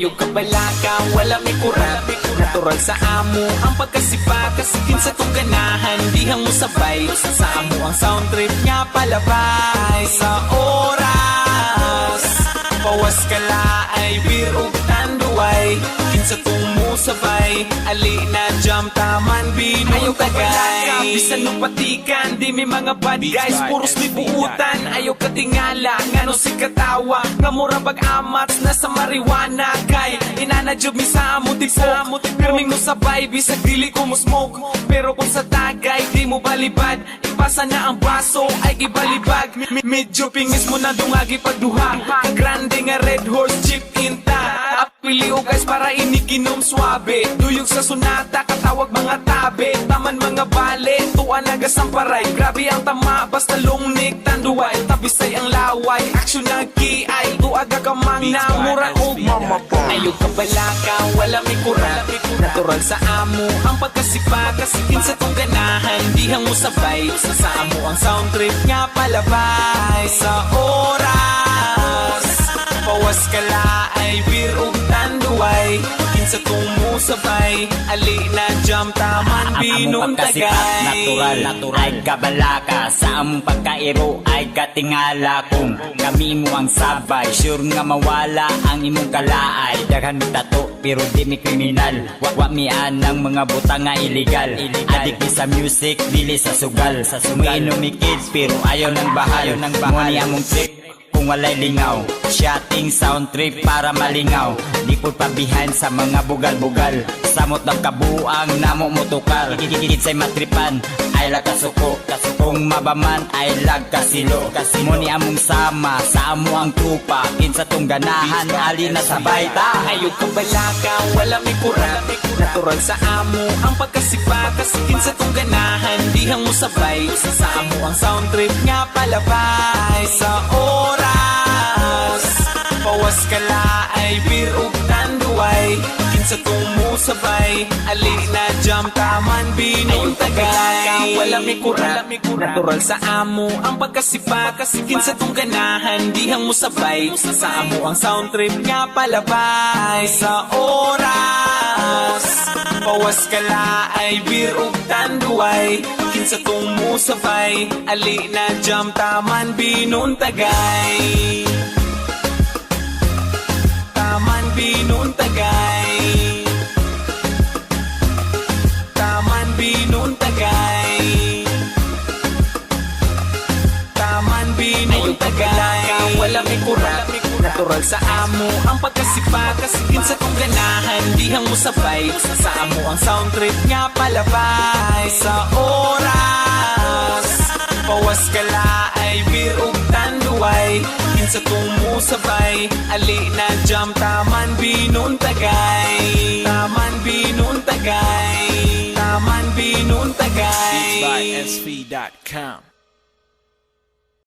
Ayog ka balaka, wala may kurap. Natural sa amo ang pagkasipa, kasikin sa tong ganahan, dihang mo sabay. Sa amo ang sound trip nga palabay. Sa oras pawas ka laay, beer ug tanduay, kinsa tong mo sabay. Ali na jam taman binong tagay. Bisan nung patikan, di may mga bad guys, puros may buutan. Ayaw ka tingala, ngano si katawa, nga mura bag-amats na sa marijuana. Kay inanadyob mi sa amo tipo, pirming mo sabay, bisag dili ko mo smoke. Pero kung sa tagay, di mo balibad, ipasa na ang baso, ay gibalibag. Medyo pingis mo na dungagi pagduha, grande nga red horse chip inta. Apili o guys para iniginom swabe, tuyog sa sunata, katawag mga tabe. Taman mga bale, tuwa nagasamparay. Grabe ang tama, basta lungnik tanduay. Tabisay ang laway, aksyon na kiay. Tuaga ka mang namura o mamapong. Ayog ka balaka, wala may kurap. Natural sa amo ang pagkasipa, kasikin sa tong ganahan, dihang mo sabay. Sa amo ang sound trip nga palabay. Sa oras pawas ka laay, beer ug tanduay, kinsa tong mo sabay. Ali na jam taman binong tagay. Natural ay kabalaka, sa among pagkairo ay katingala. Kung kami mo ang sabay, sure nga mawala ang imong kalaay. Daghan mi tato pero di mi kriminal, wa mi anang mga butang nga illegal. Adik mi sa music, dili sa sugal. Umiinom mi kids pero ayaw ng bahal. Money among trick kung walay lingaw, shotting sound trip para malingaw. Likod pa behind sa mga bugal-bugal, samot ng kabuang namo motukal. Kikikit say matripan, ay lag kasuko. Kung mabaman ay lag kasilo. Muni among sama, sa amo ang tupa, kinsa tong ganahan, ali na sabay ta. Ayog ka balaka, wala may kurap. Natural sa amo ang pagkasipa, kasikin sa tong ganahan, dihang mo sabay. Sa amo ang sound trip nga palabay. Sa oras pawas ka laay, beer ug tanduay, kinsa tong mo sabay. Ali na jam taman binong tagay. Wala may kurap. Natural sa amo ang pagkasipa, kasikin sa tong ganahan, dihang mo sabay. Sa amo ang sound trip nga palabay. Sa oras pawas ka laay, beer ug tanduay, kinsa tong mo sabay. Ali na jam taman binong tagay. Taman binong tagay. Taman binong tagay. Taman binong tagay. Wala may kurap. Natural sa amo ang pagkasipa, kasikin sa tong ganahan, dihang mo sabay. Sa amo ang sound trip nga palabay. Sa oras pawas ka laay, beer ug tanduay, kinsa tong mo sabay. Ali na jam taman binong tagay. Taman binong tagay. Taman binong tagay. Beats by SV.com